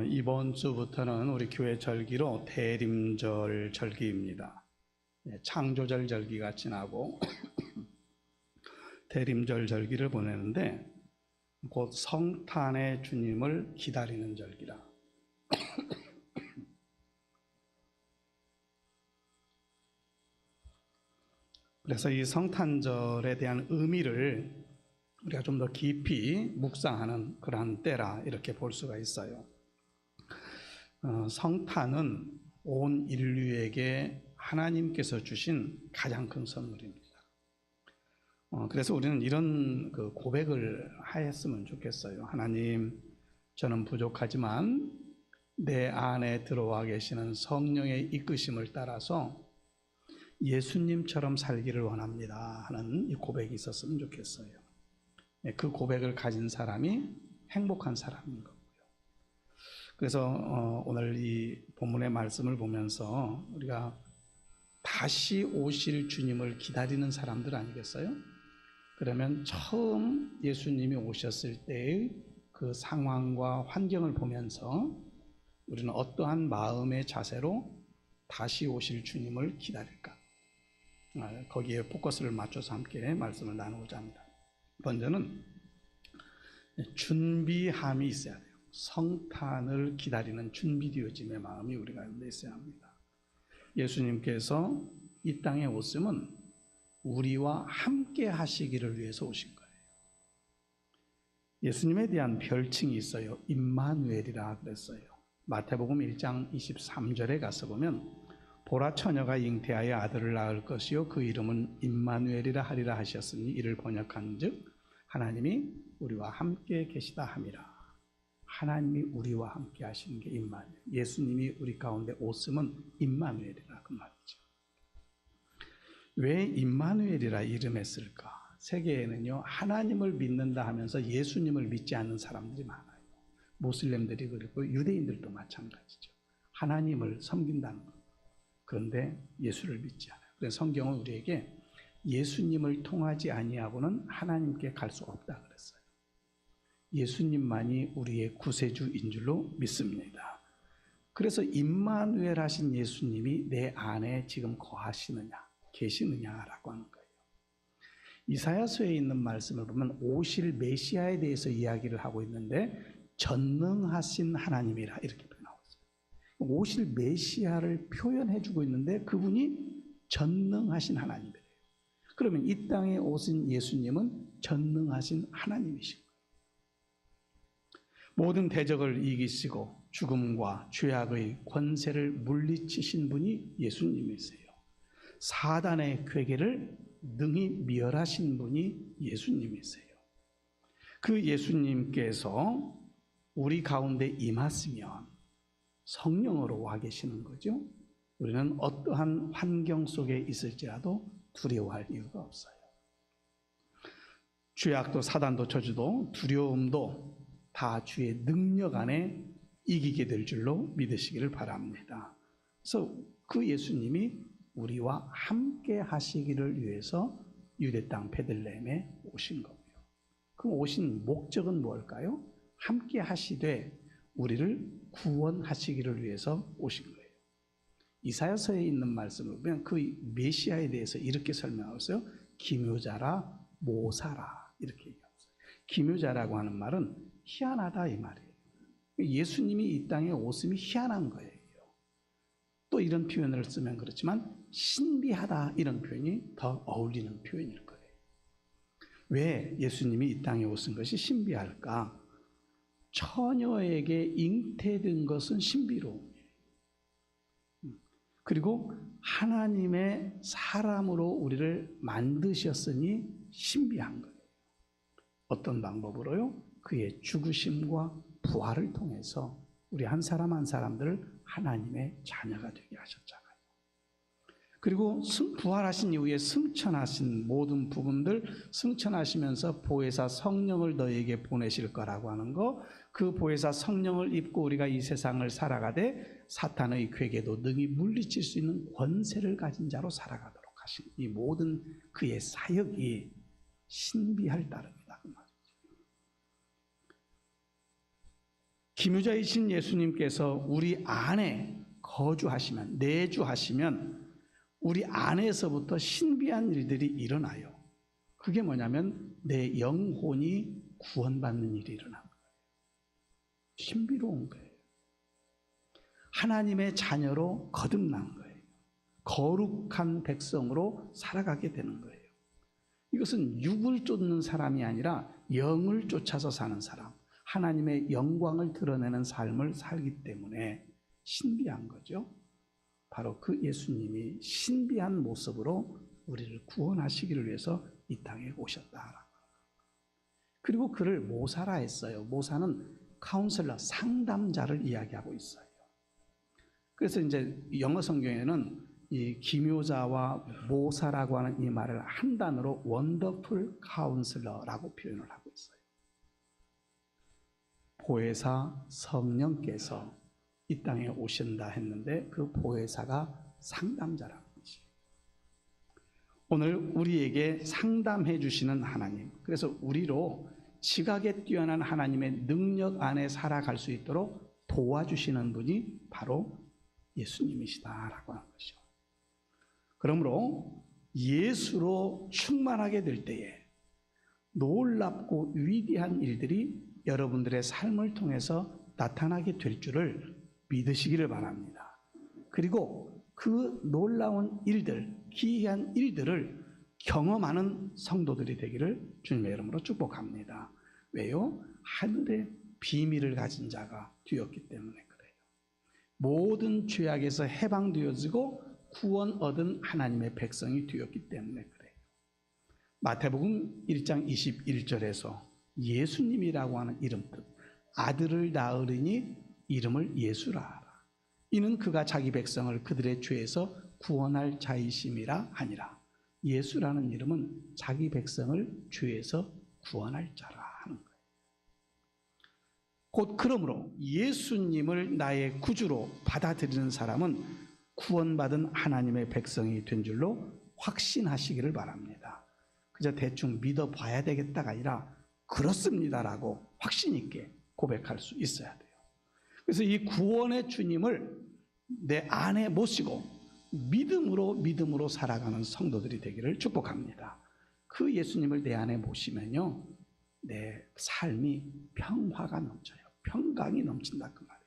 이번 주부터는 우리 교회 절기로 대림절 절기입니다. 창조절 절기가 지나고 대림절 절기를 보내는데 곧 성탄의 주님을 기다리는 절기라. 그래서 이 성탄절에 대한 의미를 우리가 좀 더 깊이 묵상하는 그러한 때라 이렇게 볼 수가 있어요. 성탄은 온 인류에게 하나님께서 주신 가장 큰 선물입니다. 그래서 우리는 이런 고백을 하였으면 좋겠어요. 하나님, 저는 부족하지만 내 안에 들어와 계시는 성령의 이끄심을 따라서 예수님처럼 살기를 원합니다 하는 이 고백이 있었으면 좋겠어요. 그 고백을 가진 사람이 행복한 사람인 거고요. 그래서 오늘 이 본문의 말씀을 보면서 우리가 다시 오실 주님을 기다리는 사람들 아니겠어요? 그러면 처음 예수님이 오셨을 때의 그 상황과 환경을 보면서 우리는 어떠한 마음의 자세로 다시 오실 주님을 기다릴까? 거기에 포커스를 맞춰서 함께 말씀을 나누고자 합니다. 먼저는 준비함이 있어야 돼요. 성탄을 기다리는 준비되어짐의 마음이 우리 가운데 있어야 합니다. 예수님께서 이 땅에 오심은 우리와 함께 하시기를 위해서 오신 거예요. 예수님에 대한 별칭이 있어요. 임마누엘이라 그랬어요. 마태복음 1장 23절에 가서 보면 보라 처녀가 잉태하여 아들을 낳을 것이요 그 이름은 임마누엘이라 하리라 하셨으니 이를 번역한즉 하나님이 우리와 함께 계시다 함이라. 하나님이 우리와 함께 하시는 게 임마누엘. 예수님이 우리 가운데 오심은 임마누엘이라 그 말이죠. 왜 임마누엘이라 이름했을까? 세계에는요 하나님을 믿는다 하면서 예수님을 믿지 않는 사람들이 많아요. 모슬렘들이 그리고 유대인들도 마찬가지죠. 하나님을 섬긴다는 것. 그런데 예수를 믿지 않아요. 그래서 성경은 우리에게 예수님을 통하지 아니하고는 하나님께 갈 수 없다 그랬어요. 예수님만이 우리의 구세주인 줄로 믿습니다. 그래서 임마누엘 하신 예수님이 내 안에 지금 거하시느냐 계시느냐라고 하는 거예요. 이사야서에 있는 말씀을 보면 오실 메시아에 대해서 이야기를 하고 있는데 전능하신 하나님이라 이렇게 나와 있어요. 오실 메시아를 표현해주고 있는데 그분이 전능하신 하나님이래요. 그러면 이 땅에 오신 예수님은 전능하신 하나님이신 거예요. 모든 대적을 이기시고 죽음과 죄악의 권세를 물리치신 분이 예수님이세요. 사단의 궤계를 능히 멸하신 분이 예수님이세요. 그 예수님께서 우리 가운데 임하시면 성령으로 와 계시는 거죠. 우리는 어떠한 환경 속에 있을지라도 두려워할 이유가 없어요. 죄악도 사단도 저주도 두려움도 다 주의 능력 안에 이기게 될 줄로 믿으시기를 바랍니다. 그래서 그 예수님이 우리와 함께 하시기를 위해서 유대 땅 베들레헴에 오신 거고요. 그 오신 목적은 뭘까요? 함께 하시되 우리를 구원하시기를 위해서 오신 거예요. 이사야서에 있는 말씀을 보면 그 메시아에 대해서 이렇게 설명하고 있어요. 기묘자라 모사라 이렇게 얘기하고 있어요. 기묘자라고 하는 말은 희한하다 이 말이에요. 예수님이 이 땅에 오심이 희한한 거예요. 또 이런 표현을 쓰면 그렇지만 신비하다 이런 표현이 더 어울리는 표현일 거예요. 왜 예수님이 이 땅에 오신 것이 신비할까? 처녀에게 잉태된 것은 신비로움이에요. 그리고 하나님의 사람으로 우리를 만드셨으니 신비한 거예요. 어떤 방법으로요? 그의 죽으심과 부활을 통해서 우리 한 사람 한 사람들을 하나님의 자녀가 되게 하셨잖아요. 그리고 부활하신 이후에 승천하신 모든 부분들 승천하시면서 보혜사 성령을 너희에게 보내실 거라고 하는 거, 그 보혜사 성령을 입고 우리가 이 세상을 살아가되 사탄의 궤계도 능히 물리칠 수 있는 권세를 가진 자로 살아가도록 하신 이 모든 그의 사역이 신비할 따름이다 그 말이죠. 기묘자이신 예수님께서 우리 안에 거주하시면, 내주하시면 우리 안에서부터 신비한 일들이 일어나요. 그게 뭐냐면 내 영혼이 구원받는 일이 일어나는 거예요. 신비로운 거예요. 하나님의 자녀로 거듭난 거예요. 거룩한 백성으로 살아가게 되는 거예요. 이것은 육을 쫓는 사람이 아니라 영을 쫓아서 사는 사람, 하나님의 영광을 드러내는 삶을 살기 때문에 신비한 거죠. 바로 그 예수님이 신비한 모습으로 우리를 구원하시기를 위해서 이 땅에 오셨다. 그리고 그를 모사라 했어요. 모사는 카운셀러, 상담자를 이야기하고 있어요. 그래서 이제 영어 성경에는 이 기묘자와 모사라고 하는 이 말을 한 단어로 원더풀 카운슬러라고 표현을 하고 있어요. 보혜사 성령께서 이 땅에 오신다 했는데 그 보혜사가 상담자라는 것이. 오늘 우리에게 상담해 주시는 하나님, 그래서 우리로 지각에 뛰어난 하나님의 능력 안에 살아갈 수 있도록 도와주시는 분이 바로 예수님이시다라고 하는 것이죠. 그러므로 예수로 충만하게 될 때에 놀랍고 위대한 일들이 여러분들의 삶을 통해서 나타나게 될 줄을 믿으시기를 바랍니다. 그리고 그 놀라운 일들, 기이한 일들을 경험하는 성도들이 되기를 주님의 이름으로 축복합니다. 왜요? 하늘의 비밀을 가진 자가 되었기 때문에 그래요. 모든 죄악에서 해방되어지고 구원 얻은 하나님의 백성이 되었기 때문에 그래요. 마태복음 1장 21절에서 예수님이라고 하는 이름 뜻, 아들을 낳으리니 이름을 예수라 하라. 이는 그가 자기 백성을 그들의 죄에서 구원할 자이심이라 하니라. 예수라는 이름은 자기 백성을 죄에서 구원할 자라 하는 거예요. 곧 그러므로 예수님을 나의 구주로 받아들이는 사람은 구원받은 하나님의 백성이 된 줄로 확신하시기를 바랍니다. 그저 대충 믿어봐야 되겠다가 아니라 그렇습니다라고 확신 있게 고백할 수 있어야 돼요. 그래서 이 구원의 주님을 내 안에 모시고 믿음으로 살아가는 성도들이 되기를 축복합니다. 그 예수님을 내 안에 모시면요, 내 삶이 평화가 넘쳐요. 평강이 넘친다 그 말이에요.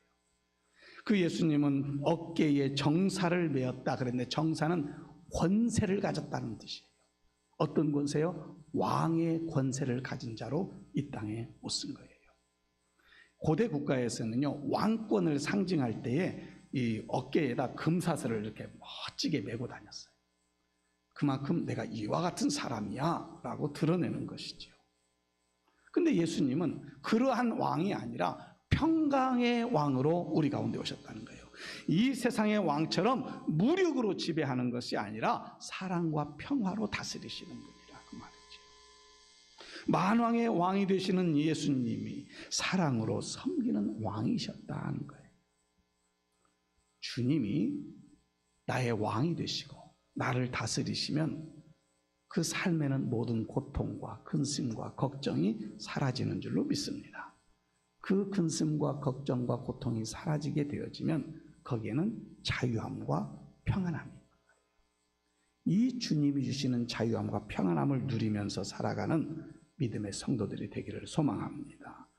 그 예수님은 어깨에 정사를 메었다 그랬는데 정사는 권세를 가졌다는 뜻이에요. 어떤 권세요? 왕의 권세를 가진 자로 이 땅에 못 쓴 거예요. 고대 국가에서는요, 왕권을 상징할 때에 이 어깨에다 금사슬을 이렇게 멋지게 메고 다녔어요. 그만큼 내가 이와 같은 사람이야 라고 드러내는 것이죠. 근데 예수님은 그러한 왕이 아니라 평강의 왕으로 우리 가운데 오셨다는 거예요. 이 세상의 왕처럼 무력으로 지배하는 것이 아니라 사랑과 평화로 다스리시는 분이라 그 말이죠. 만왕의 왕이 되시는 예수님이 사랑으로 섬기는 왕이셨다는 거예요. 주님이 나의 왕이 되시고 나를 다스리시면 그 삶에는 모든 고통과 근심과 걱정이 사라지는 줄로 믿습니다. 그 근심과 걱정과 고통이 사라지게 되어지면 거기에는 자유함과 평안함이 있는 거예요. 이 주님이 주시는 자유함과 평안함을 누리면서 살아가는 믿음의 성도들이 되기를 소망합니다.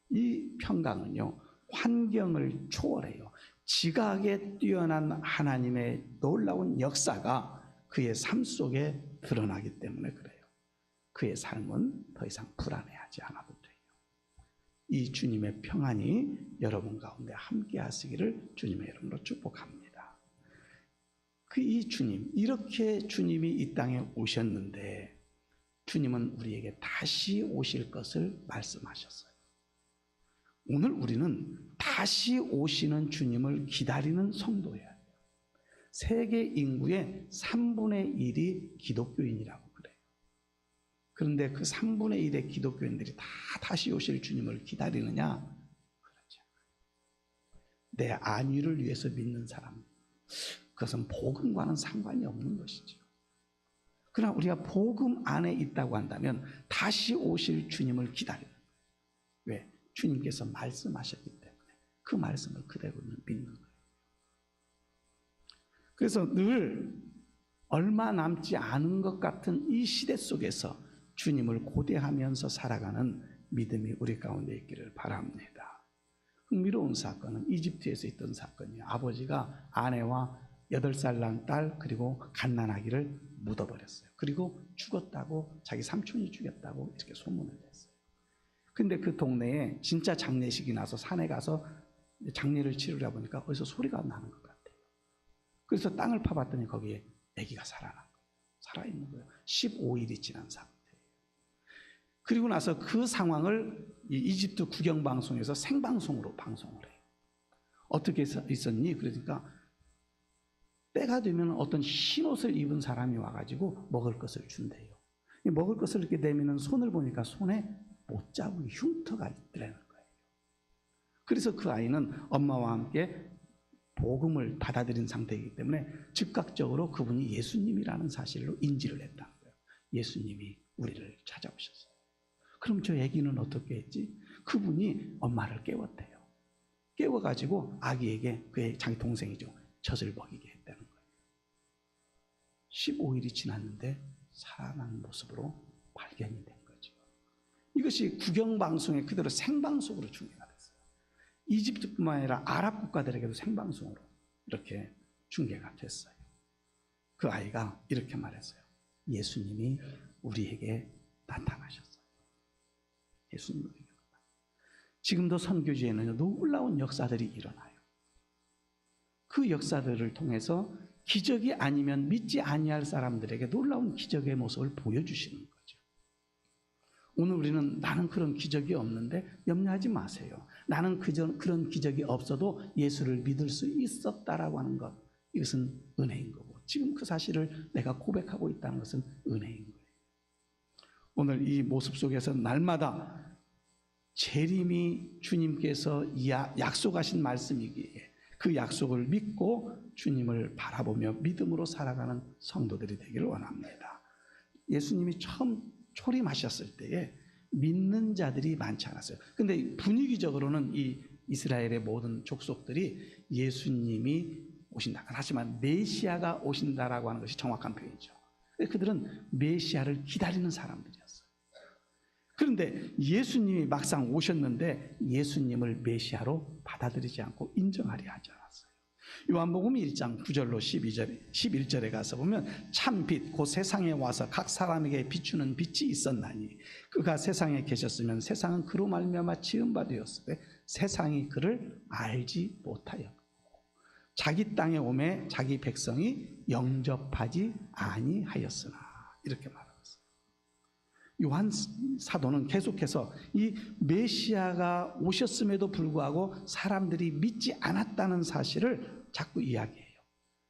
이 평강은요, 환경을 초월해요. 지각에 뛰어난 하나님의 놀라운 역사가 그의 삶 속에 드러나기 때문에 그래요. 그의 삶은 더 이상 불안해하지 않아도 돼요. 이 주님의 평안이 여러분 가운데 함께 하시기를 주님의 이름으로 축복합니다. 이 주님, 이렇게 주님이 이 땅에 오셨는데 주님은 우리에게 다시 오실 것을 말씀하셨어요. 오늘 우리는 다시 오시는 주님을 기다리는 성도예요. 세계 인구의 3분의 1이 기독교인이라고 그래요. 그런데 그 3분의 1의 기독교인들이 다 다시 오실 주님을 기다리느냐? 그렇죠. 내 안위를 위해서 믿는 사람, 그것은 복음과는 상관이 없는 것이죠. 그러나 우리가 복음 안에 있다고 한다면 다시 오실 주님을 기다리는 거예요. 왜? 주님께서 말씀하셨기 때문에. 그 말씀을 그대로 믿는 거예요. 그래서 늘 얼마 남지 않은 것 같은 이 시대 속에서 주님을 고대하면서 살아가는 믿음이 우리 가운데 있기를 바랍니다. 흥미로운 사건은 이집트에서 있던 소건이에요. 아버지가 아내와 8살 난 딸 그리고 갓난아기를 묻어버렸어요. 그리고 죽었다고, 자기 삼촌이 죽였다고 이렇게 소문을 냈어요. 근데 그 동네에 진짜 장례식이 나서 산에 가서 장례를 치르려 보니까 어디서 소리가 나는 것 같아요. 그래서 땅을 파봤더니 거기에 아기가 살아난 거예요. 살아있는 거예요. 15일이 지난 상태예요. 그리고 나서 그 상황을 이집트 국영방송에서 생방송으로 방송을 해요. 어떻게 있었니? 그러니까 때가 되면 어떤 흰옷을 입은 사람이 와가지고 먹을 것을 준대요. 먹을 것을 이렇게 내미는 손을 보니까 손에 못자국이 흉터가 있더라는 거예요. 그래서 그 아이는 엄마와 함께 복음을 받아들인 상태이기 때문에 즉각적으로 그분이 예수님이라는 사실로 인지를 했다는 거예요. 예수님이 우리를 찾아오셨어요. 그럼 저 아기는 어떻게 했지? 그분이 엄마를 깨웠대요. 깨워가지고 아기에게, 그의 자기 동생이죠, 젖을 먹이게 했다는 거예요. 15일이 지났는데 살아난 모습으로 발견이 된 거죠. 이것이 국영방송에 그대로 생방송으로 중계가 됐어요. 이집트뿐만 아니라 아랍 국가들에게도 생방송으로 이렇게 중계가 됐어요. 그 아이가 이렇게 말했어요. 예수님이 우리에게 나타나셨어요. 예수님이 우리에게 나타나셨어요. 지금도 선교지에는 놀라운 역사들이 일어나요. 그 역사들을 통해서 기적이 아니면 믿지 아니할 사람들에게 놀라운 기적의 모습을 보여주시는 거죠. 오늘 우리는 나는 그런 기적이 없는데 염려하지 마세요. 나는 그런 기적이 없어도 예수를 믿을 수 있었다라고 하는 것, 이것은 은혜인 거고, 지금 그 사실을 내가 고백하고 있다는 것은 은혜인 거예요. 오늘 이 모습 속에서 날마다 재림이 주님께서 약속하신 말씀이기에 그 약속을 믿고 주님을 바라보며 믿음으로 살아가는 성도들이 되기를 원합니다. 예수님이 처음 초림하셨을 때에 믿는 자들이 많지 않았어요. 근데 분위기적으로는 이 이스라엘의 모든 족속들이 예수님이 오신다, 하지만 메시아가 오신다라고 하는 것이 정확한 표현이죠. 그들은 메시아를 기다리는 사람들이었어요. 그런데 예수님이 막상 오셨는데 예수님을 메시아로 받아들이지 않고 인정하려 하지 않았어요. 요한복음 1장 9절로 11절에 가서 보면 참빛 곧 세상에 와서 각 사람에게 비추는 빛이 있었나니 그가 세상에 계셨으면 세상은 그로 말미암아 지은 바 되었으되 세상이 그를 알지 못하였고 자기 땅에 오매 자기 백성이 영접하지 아니하였으나, 이렇게 말합니다. 요한 사도는 계속해서 이 메시아가 오셨음에도 불구하고 사람들이 믿지 않았다는 사실을 자꾸 이야기해요.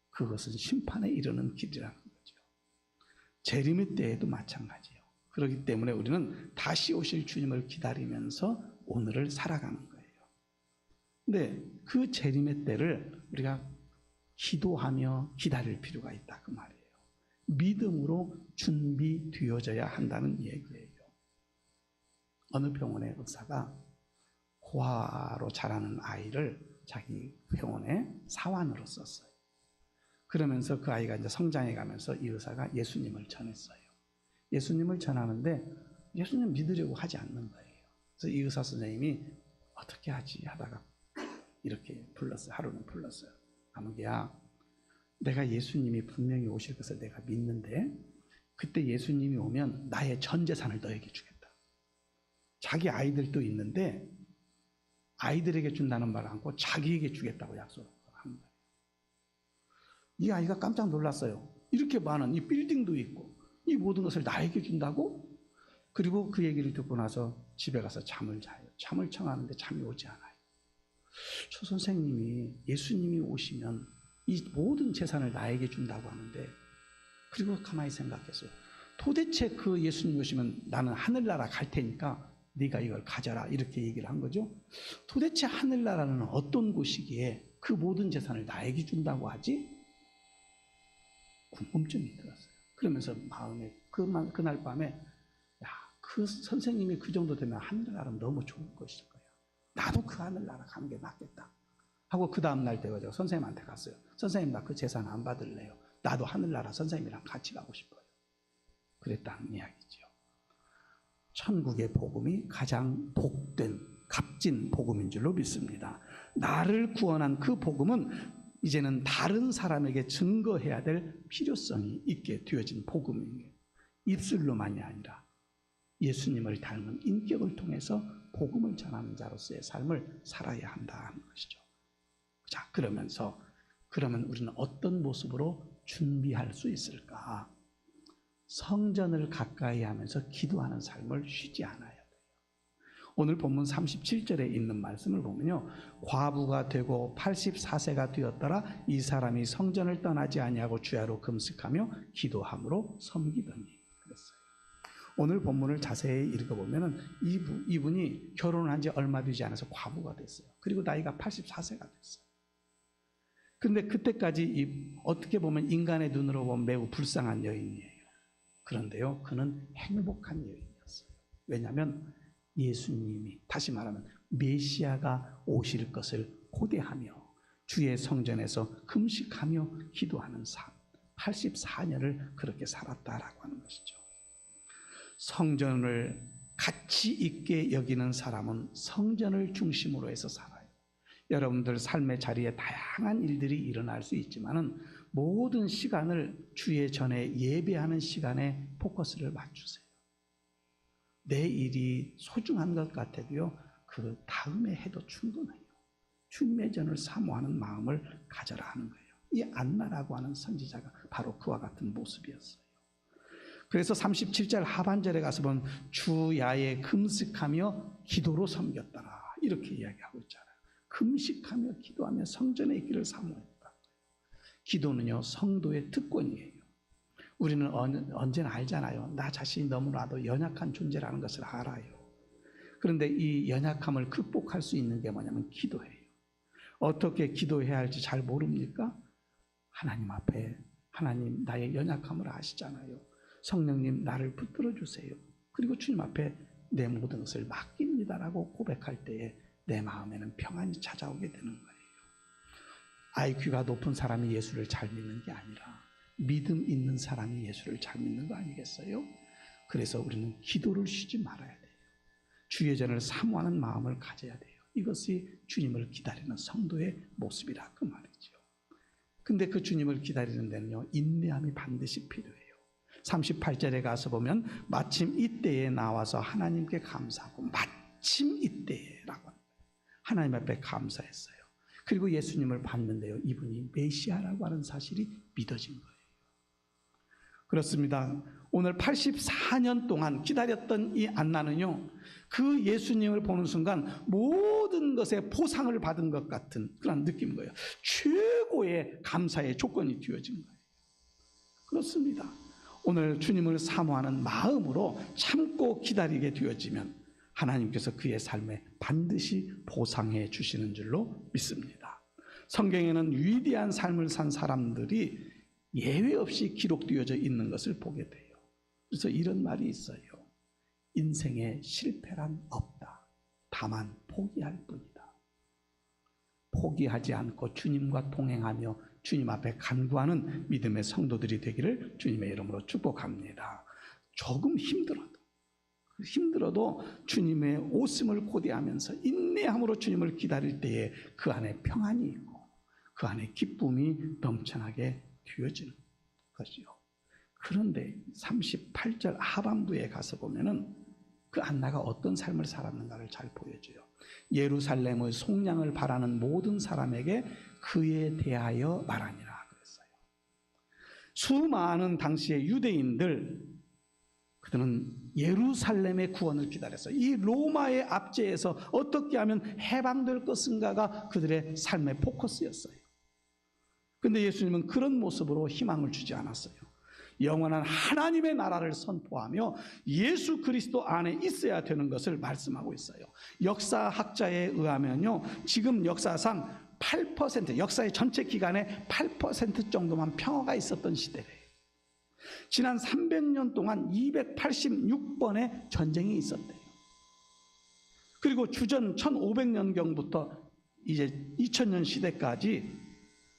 그것은 심판에 이르는 길이라는 거죠. 재림의 때에도 마찬가지예요. 그렇기 때문에 우리는 다시 오실 주님을 기다리면서 오늘을 살아가는 거예요. 근데 그 재림의 때를 우리가 기도하며 기다릴 필요가 있다, 그 말이에요. 믿음으로 준비되어져야 한다는 얘기예요. 어느 병원의 의사가 고아로 자라는 아이를 자기 병원에 사환으로 썼어요. 그러면서 그 아이가 이제 성장해 가면서 이 의사가 예수님을 전했어요. 예수님을 전하는데 예수님 믿으려고 하지 않는 거예요. 그래서 이 의사 선생님이 어떻게 하지 하다가 이렇게 불렀어요. 하루는 불렀어요. 아무개야, 내가 예수님이 분명히 오실 것을 내가 믿는데 그때 예수님이 오면 나의 전 재산을 너에게 주겠다. 자기 아이들도 있는데 아이들에게 준다는 말 않고 자기에게 주겠다고 약속을 한 거예요. 이 아이가 깜짝 놀랐어요. 이렇게 많은 이 빌딩도 있고 이 모든 것을 나에게 준다고? 그리고 그 얘기를 듣고 나서 집에 가서 잠을 자요. 잠을 청하는데 잠이 오지 않아요. 저 선생님이 예수님이 오시면 이 모든 재산을 나에게 준다고 하는데, 그리고 가만히 생각했어요. 도대체 그 예수님 오시면 나는 하늘나라 갈 테니까 네가 이걸 가져라, 이렇게 얘기를 한 거죠. 도대체 하늘나라는 어떤 곳이기에 그 모든 재산을 나에게 준다고 하지? 궁금증이 들었어요. 그러면서 마음에 그날 밤에 그 선생님이 그 정도 되면 하늘나라는 너무 좋을 것일 거야. 나도 그 하늘나라 가는 게 낫겠다 하고 그 다음날 돼가지고 선생님한테 갔어요. 선생님, 나 그 재산 안 받을래요. 나도 하늘나라 선생님이랑 같이 가고 싶어요. 그랬다는 이야기죠. 천국의 복음이 가장 복된 값진 복음인 줄로 믿습니다. 나를 구원한 그 복음은 이제는 다른 사람에게 증거해야 될 필요성이 있게 되어진 복음이에요. 입술로만이 아니라 예수님을 닮은 인격을 통해서 복음을 전하는 자로서의 삶을 살아야 한다는 것이죠. 자, 그러면 우리는 어떤 모습으로 준비할 수 있을까? 성전을 가까이 하면서 기도하는 삶을 쉬지 않아야 돼요. 오늘 본문 37절에 있는 말씀을 보면요, 과부가 되고 84세가 되었더라 이 사람이 성전을 떠나지 아니하고 주야로 금식하며 기도함으로 섬기더니 그랬어요. 오늘 본문을 자세히 읽어보면 이분이 결혼한 지 얼마 되지 않아서 과부가 됐어요. 그리고 나이가 84세가 됐어요. 그런데 그때까지 어떻게 보면 인간의 눈으로 보면 매우 불쌍한 여인이에요. 그런데요, 그는 행복한 여인이었어요. 왜냐하면 예수님이, 다시 말하면 메시아가 오실 것을 고대하며 주의 성전에서 금식하며 기도하는 삶, 84년을 그렇게 살았다라고 하는 것이죠. 성전을 가치 있게 여기는 사람은 성전을 중심으로 해서 살아요. 여러분들 삶의 자리에 다양한 일들이 일어날 수 있지만은 모든 시간을 주의 전에 예배하는 시간에 포커스를 맞추세요. 내 일이 소중한 것 같아도요, 그 다음에 해도 충분해요. 주님의 전을 사모하는 마음을 가져라 하는 거예요. 이 안나라고 하는 선지자가 바로 그와 같은 모습이었어요. 그래서 37절 하반절에 가서 보면 주야에 금식하며 기도로 섬겼더라 이렇게 이야기하고 있잖아요. 금식하며 기도하며 성전에 있기를 사모했다. 기도는요, 성도의 특권이에요. 우리는 언제나 알잖아요. 나 자신이 너무나도 연약한 존재라는 것을 알아요. 그런데 이 연약함을 극복할 수 있는 게 뭐냐면 기도예요. 어떻게 기도해야 할지 잘 모릅니까? 하나님 앞에, 하나님 나의 연약함을 아시잖아요. 성령님 나를 붙들어 주세요. 그리고 주님 앞에 내 모든 것을 맡깁니다라고 고백할 때에 내 마음에는 평안이 찾아오게 되는 거예요. IQ가 높은 사람이 예수를 잘 믿는 게 아니라 믿음 있는 사람이 예수를 잘 믿는 거 아니겠어요? 그래서 우리는 기도를 쉬지 말아야 돼요. 주의 전을 사모하는 마음을 가져야 돼요. 이것이 주님을 기다리는 성도의 모습이라 그 말이죠. 근데 그 주님을 기다리는 데는요, 인내함이 반드시 필요해요. 38절에 가서 보면 마침 이때에 나와서 하나님께 감사하고, 마침 이때라고 합니다. 하나님 앞에 감사했어요. 그리고 예수님을 봤는데요, 이분이 메시아라고 하는 사실이 믿어진 거예요. 그렇습니다. 오늘 84년 동안 기다렸던 이 안나는요, 그 예수님을 보는 순간 모든 것에 보상을 받은 것 같은 그런 느낌인 거예요. 최고의 감사의 조건이 되어진 거예요. 그렇습니다. 오늘 주님을 사모하는 마음으로 참고 기다리게 되어지면 하나님께서 그의 삶에 반드시 보상해 주시는 줄로 믿습니다. 성경에는 위대한 삶을 산 사람들이 예외 없이 기록되어져 있는 것을 보게 돼요. 그래서 이런 말이 있어요. 인생에 실패란 없다. 다만 포기할 뿐이다. 포기하지 않고 주님과 동행하며 주님 앞에 간구하는 믿음의 성도들이 되기를 주님의 이름으로 축복합니다. 조금 힘들어도 주님의 오심을 고대하면서 인내함으로 주님을 기다릴 때에 그 안에 평안이 있고 그 안에 기쁨이 넘쳐나게 되어지는 것이요. 그런데 38절 하반부에 가서 보면은 그 안나가 어떤 삶을 살았는가를 잘 보여줘요. 예루살렘의 속량을 바라는 모든 사람에게 그에 대하여 말하니라 그랬어요. 수많은 당시의 유대인들, 그들은 예루살렘의 구원을 기다렸어요. 이 로마의 압제에서 어떻게 하면 해방될 것인가가 그들의 삶의 포커스였어요. 근데 예수님은 그런 모습으로 희망을 주지 않았어요. 영원한 하나님의 나라를 선포하며 예수 그리스도 안에 있어야 되는 것을 말씀하고 있어요. 역사학자에 의하면요, 지금 역사상 8%, 역사의 전체 기간에 8% 정도만 평화가 있었던 시대래요. 지난 300년 동안 286번의 전쟁이 있었대요. 그리고 주전 1500년경부터 이제 2000년 시대까지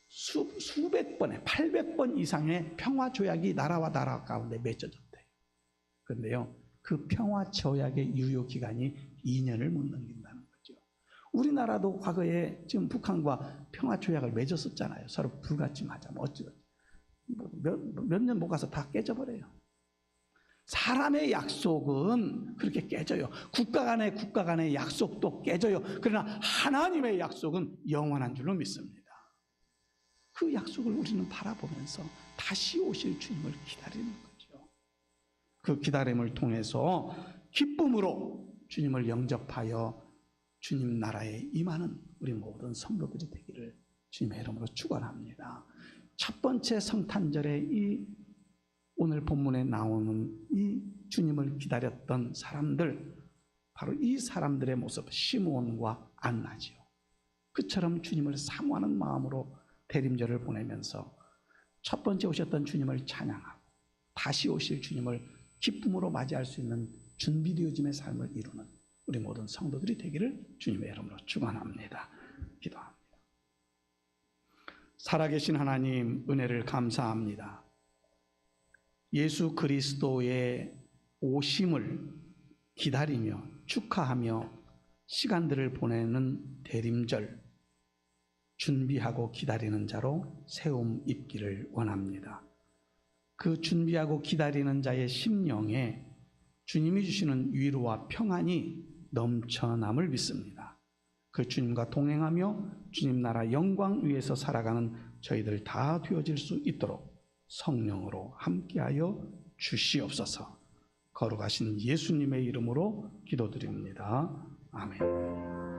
수백 번에 800번 이상의 평화 조약이 나라와 나라 가운데 맺어졌대요. 그런데요, 그 평화 조약의 유효 기간이 2년을 못 넘긴다는 거죠. 우리나라도 과거에 지금 북한과 평화 조약을 맺었었잖아요. 서로 불같이 하자면 어찌됐든 몇 년 못 가서 다 깨져버려요. 사람의 약속은 그렇게 깨져요. 국가 간의 약속도 깨져요. 그러나 하나님의 약속은 영원한 줄로 믿습니다. 그 약속을 우리는 바라보면서 다시 오실 주님을 기다리는 거죠. 그 기다림을 통해서 기쁨으로 주님을 영접하여 주님 나라에 임하는 우리 모든 성도들이 되기를 주님의 이름으로 축원합니다. 첫 번째 성탄절에 이 오늘 본문에 나오는 이 주님을 기다렸던 사람들, 바로 이 사람들의 모습, 시므온과 안나지요. 그처럼 주님을 사모하는 마음으로 대림절을 보내면서 첫 번째 오셨던 주님을 찬양하고 다시 오실 주님을 기쁨으로 맞이할 수 있는 준비되어짐의 삶을 이루는 우리 모든 성도들이 되기를 주님의 이름으로 축원합니다. 기도합니다. 살아계신 하나님, 은혜를 감사합니다. 예수 그리스도의 오심을 기다리며 축하하며 시간들을 보내는 대림절, 준비하고 기다리는 자로 세움 입기를 원합니다. 그 준비하고 기다리는 자의 심령에 주님이 주시는 위로와 평안이 넘쳐남을 믿습니다. 그 주님과 동행하며 주님 나라 영광 위에서 살아가는 저희들 다 되어질 수 있도록 성령으로 함께하여 주시옵소서. 거룩하신 예수님의 이름으로 기도드립니다. 아멘.